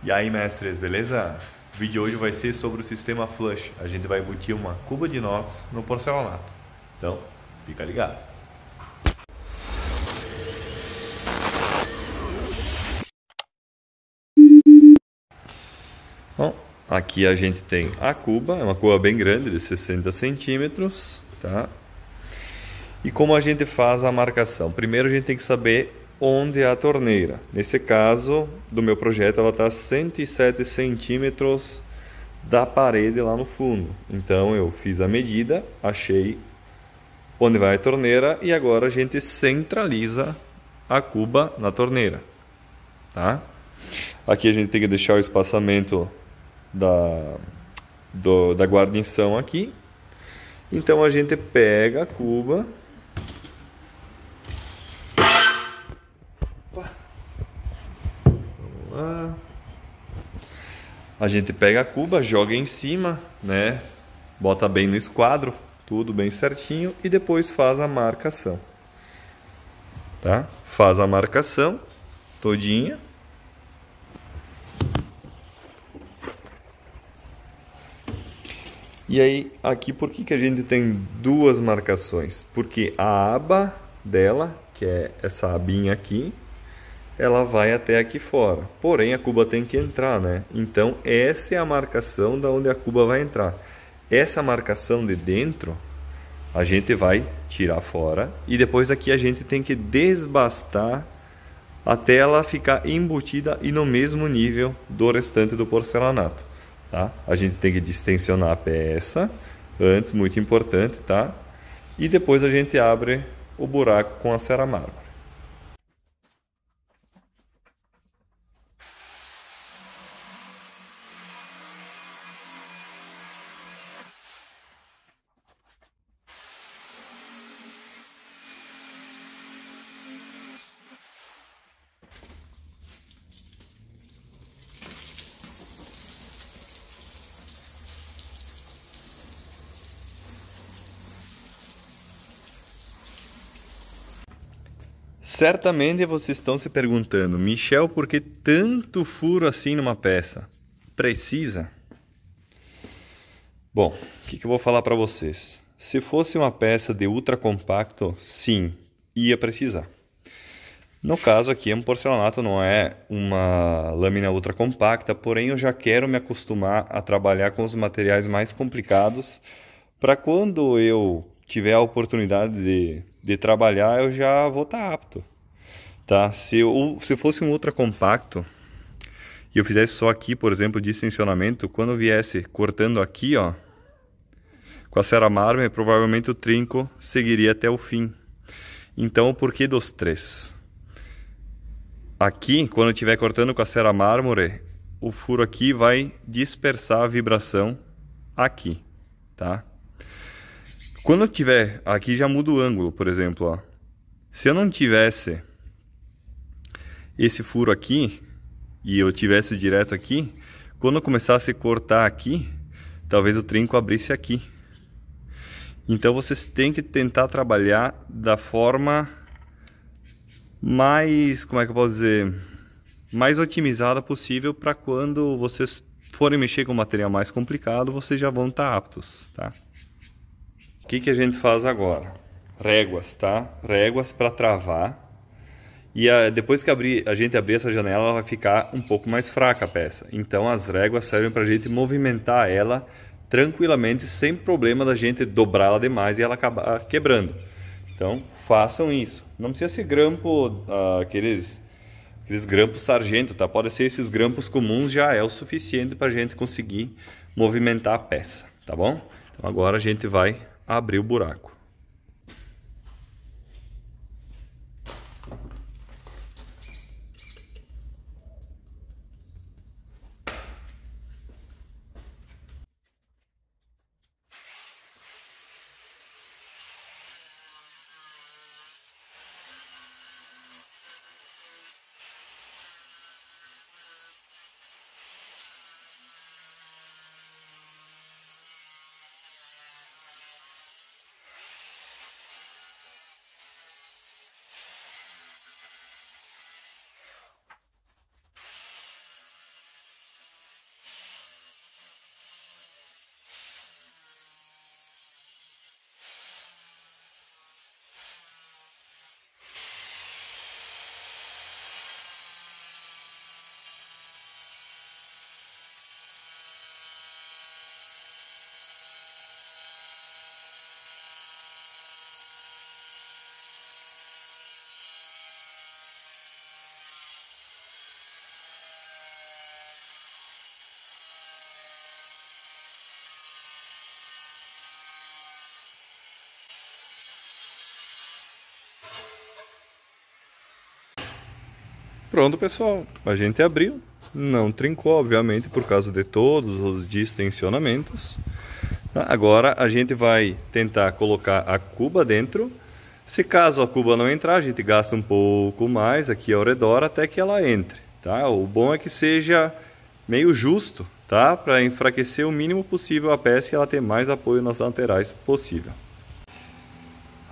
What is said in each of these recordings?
E aí, mestres, beleza? O vídeo de hoje vai ser sobre o sistema flush. A gente vai embutir uma cuba de inox no porcelanato. Então, fica ligado. Bom, aqui a gente tem a cuba, é uma cuba bem grande, de 60 centímetros, tá? E como a gente faz a marcação? Primeiro a gente tem que saber onde é a torneira. Nesse caso, do meu projeto, ela está a 107 centímetros da parede lá no fundo. Então eu fiz a medida, achei onde vai a torneira e agora a gente centraliza a cuba na torneira, tá? Aqui a gente tem que deixar o espaçamento da guarnição aqui. Então a gente pega a cuba, a gente pega a cuba, joga em cima, né? Bota bem no esquadro, tudo bem certinho e depois faz a marcação, tá? Faz a marcação todinha. E aí, aqui por que a gente tem duas marcações? Porque a aba dela, que é essa abinha aqui, ela vai até aqui fora. Porém, a cuba tem que entrar, né? Então, essa é a marcação da onde a cuba vai entrar. Essa marcação de dentro, a gente vai tirar fora. E depois aqui a gente tem que desbastar até ela ficar embutida e no mesmo nível do restante do porcelanato. Tá? A gente tem que distensionar a peça antes, muito importante, tá? E depois a gente abre o buraco com a cera mármore. Certamente vocês estão se perguntando, Michel, por que tanto furo assim numa peça? Precisa? Bom, o que eu vou falar para vocês? Se fosse uma peça de ultra compacto, sim, ia precisar. No caso aqui, um porcelanato não é uma lâmina ultra compacta, porém eu já quero me acostumar a trabalhar com os materiais mais complicados para quando eu tiver a oportunidade de trabalhar, eu já vou estar apto. Tá? Se fosse um ultra compacto e eu fizesse só aqui, por exemplo, distensionamento, quando eu viesse cortando aqui, ó, com a cera mármore, provavelmente o trinco seguiria até o fim. Então, o porquê dos três? Aqui, quando eu estiver cortando com a cera mármore, o furo aqui vai dispersar a vibração aqui, tá? Quando eu tiver, aqui já muda o ângulo, por exemplo, ó. Se eu não tivesse esse furo aqui e eu tivesse direto aqui, quando eu começasse a cortar aqui, talvez o trinco abrisse aqui. Então vocês têm que tentar trabalhar da forma mais, como é que eu posso dizer, mais otimizada possível para quando vocês forem mexer com material mais complicado, vocês já vão estar aptos, tá? O que a gente faz agora? Réguas, tá? Réguas para travar. E depois que a gente abrir essa janela, ela vai ficar um pouco mais fraca a peça. Então as réguas servem para a gente movimentar ela tranquilamente, sem problema da gente dobrá-la demais e ela acabar quebrando. Então façam isso. Não precisa ser grampo, aqueles grampos sargento, tá? Pode ser esses grampos comuns, já é o suficiente para a gente conseguir movimentar a peça, tá bom? Então agora a gente vai abrir o buraco. Pronto, pessoal, a gente abriu, não trincou, obviamente, por causa de todos os distensionamentos. Agora a gente vai tentar colocar a cuba dentro. Se caso a cuba não entrar, a gente gasta um pouco mais aqui ao redor até que ela entre, tá? O bom é que seja meio justo, tá? Para enfraquecer o mínimo possível a peça e ela ter mais apoio nas laterais possível.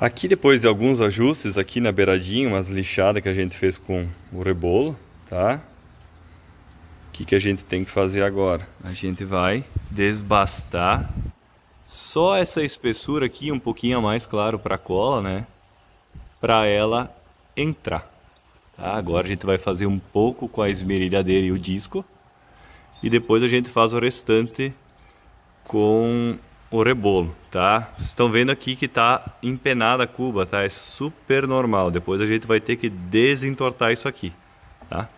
Aqui, depois de alguns ajustes aqui na beiradinha, umas lixadas que a gente fez com o rebolo, tá? O que a gente tem que fazer agora? A gente vai desbastar só essa espessura aqui, um pouquinho a mais, claro, para a cola, né? Para ela entrar. Tá? Agora a gente vai fazer um pouco com a esmerilhadeira e o disco. E depois a gente faz o restante com o rebolo, tá? Vocês estão vendo aqui que tá empenada a cuba, tá? É super normal. Depois a gente vai ter que desentortar isso aqui, tá?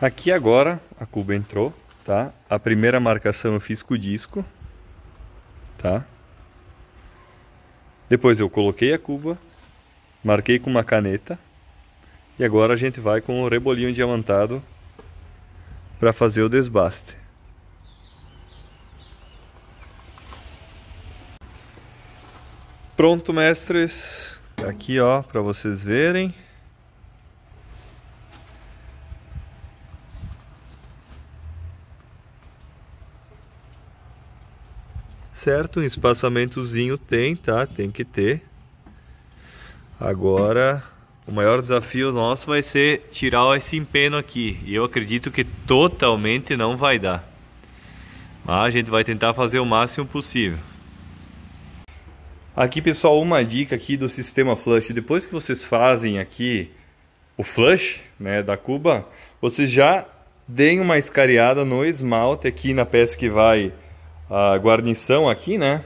Aqui agora a cuba entrou, tá? A primeira marcação eu fiz com o disco, tá? Depois eu coloquei a cuba, marquei com uma caneta e agora a gente vai com o rebolinho diamantado para fazer o desbaste. Pronto, mestres. Tá aqui, ó, para vocês verem. Certo, um espaçamentozinho tem, tá? Tem que ter. Agora, o maior desafio nosso vai ser tirar esse empeno aqui. E eu acredito que totalmente não vai dar. Mas a gente vai tentar fazer o máximo possível. Aqui, pessoal, uma dica aqui do sistema flush. Depois que vocês fazem aqui o flush, né, da cuba, vocês já deem uma escariada no esmalte aqui na peça que vai a guarnição aqui, né?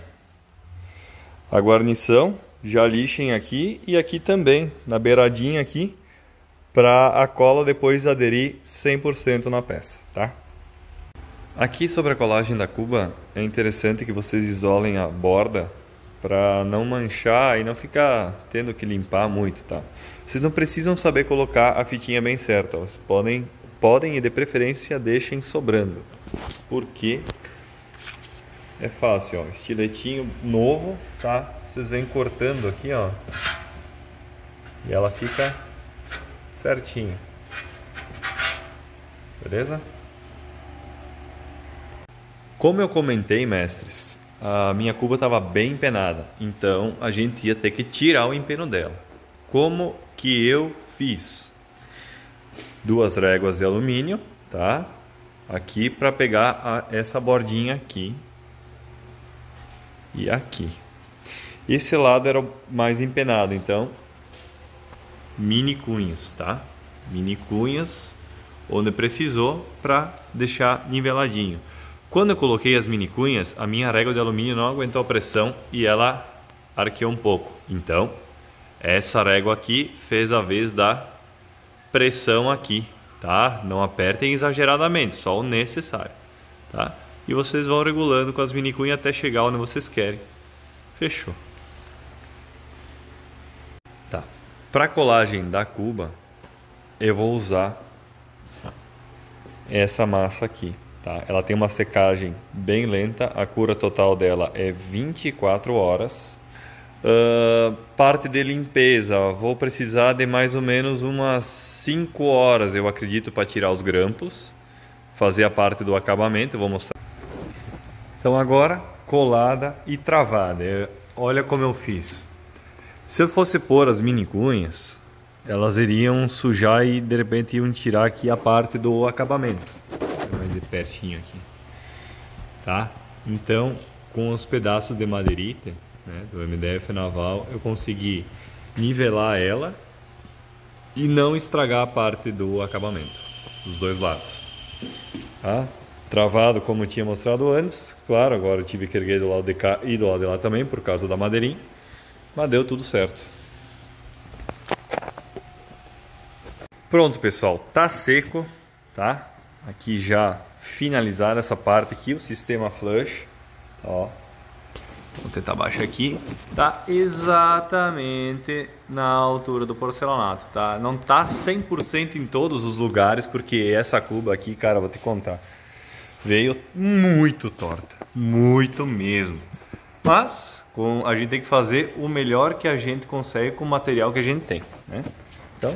A guarnição, já lixem aqui e aqui também, na beiradinha aqui, para a cola depois aderir 100% na peça, tá? Aqui sobre a colagem da cuba, é interessante que vocês isolem a borda para não manchar e não ficar tendo que limpar muito, tá? Vocês não precisam saber colocar a fitinha bem certa, ó. Vocês podem e de preferência deixem sobrando, porque é fácil, ó, estiletinho novo, tá? Vocês vêm cortando aqui, ó, e ela fica certinho, beleza? Como eu comentei, mestres, a minha cuba estava bem empenada, então a gente ia ter que tirar o empeno dela. Como que eu fiz? 2 réguas de alumínio, tá? Aqui para pegar essa bordinha aqui e aqui. Esse lado era o mais empenado, então mini cunhas, tá? Mini cunhas onde precisou para deixar niveladinho. Quando eu coloquei as mini cunhas, a minha régua de alumínio não aguentou a pressão e ela arqueou um pouco. Então, essa régua aqui fez a vez da pressão aqui, tá? Não apertem exageradamente, só o necessário, tá? E vocês vão regulando com as mini cunhas até chegar onde vocês querem. Fechou. Tá. Para colagem da cuba, eu vou usar essa massa aqui, tá? Ela tem uma secagem bem lenta, a cura total dela é 24 horas. Parte de limpeza, vou precisar de mais ou menos umas 5 horas, eu acredito, para tirar os grampos, fazer a parte do acabamento, eu vou mostrar. Então agora, colada e travada. Olha como eu fiz. Se eu fosse pôr as mini cunhas, elas iriam sujar e de repente iam tirar aqui a parte do acabamento. Mais de pertinho aqui, tá? Então, com os pedaços de madeirite, né, do MDF naval, eu consegui nivelar ela e não estragar a parte do acabamento, dos dois lados, tá? travado como eu tinha mostrado antes. Claro, agora eu tive que erguer do lado de cá e do lado de lá também por causa da madeirinha, mas deu tudo certo. Pronto, pessoal, tá seco, tá? Aqui já finalizar essa parte aqui, o sistema flush, ó. Vou tentar baixar aqui. Tá exatamente na altura do porcelanato, tá? Não tá 100% em todos os lugares, porque essa cuba aqui, cara, vou te contar, veio muito torta, muito mesmo. Mas a gente tem que fazer o melhor que a gente consegue com o material que a gente tem, né? Então,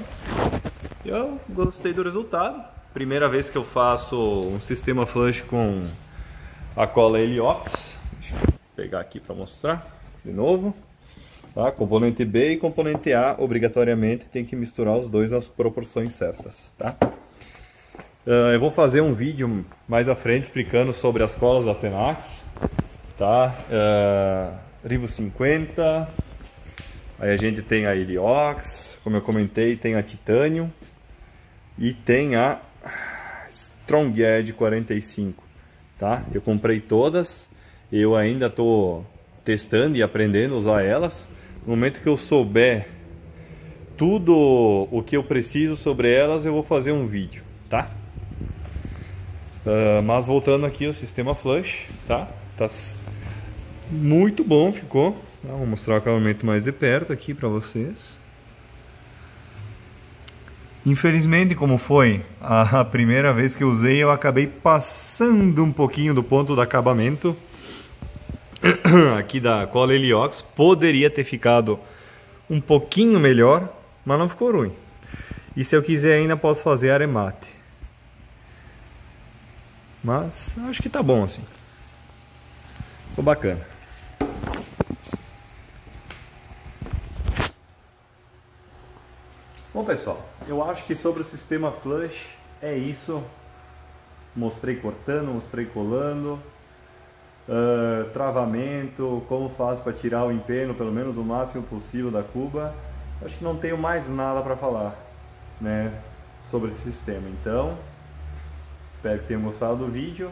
eu gostei do resultado. Primeira vez que eu faço um sistema flush com a cola Heliox. Deixa eu pegar aqui para mostrar de novo. Tá? Componente B e componente A, obrigatoriamente tem que misturar os dois nas proporções certas. Tá? Eu vou fazer um vídeo mais à frente explicando sobre as colas da Tenax. Tá? Rivo 50. Aí a gente tem a Heliox, como eu comentei, tem a Titanium e tem a Strong Edge 45, tá? Eu comprei todas, eu ainda estou testando e aprendendo a usar elas. No momento que eu souber tudo o que eu preciso sobre elas, eu vou fazer um vídeo, tá? Mas voltando aqui ao sistema flush, tá? Tá muito bom, ficou. Vou mostrar o acabamento mais de perto aqui para vocês. Infelizmente, como foi a primeira vez que eu usei, eu acabei passando um pouquinho do ponto do acabamento aqui da cola Heliox. Poderia ter ficado um pouquinho melhor, mas não ficou ruim. E se eu quiser ainda posso fazer aremate. Mas acho que tá bom assim. Ficou bacana. Bom, pessoal, eu acho que sobre o sistema flush é isso. Mostrei cortando, mostrei colando, travamento, como faz para tirar o empeno, pelo menos o máximo possível da cuba. Acho que não tenho mais nada para falar, né, sobre esse sistema. Então, espero que tenham gostado do vídeo.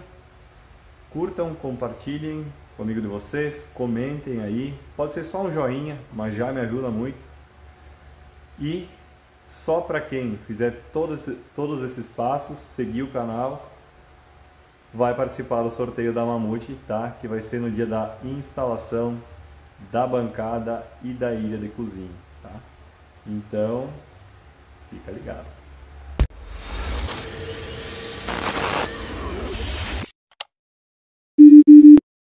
Curtam, compartilhem com o amigo de vocês, comentem aí. Pode ser só um joinha, mas já me ajuda muito. E só para quem fizer todos esses passos, seguir o canal, vai participar do sorteio da Mamute, tá? Que vai ser no dia da instalação da bancada e da ilha de cozinha, tá? Então, fica ligado.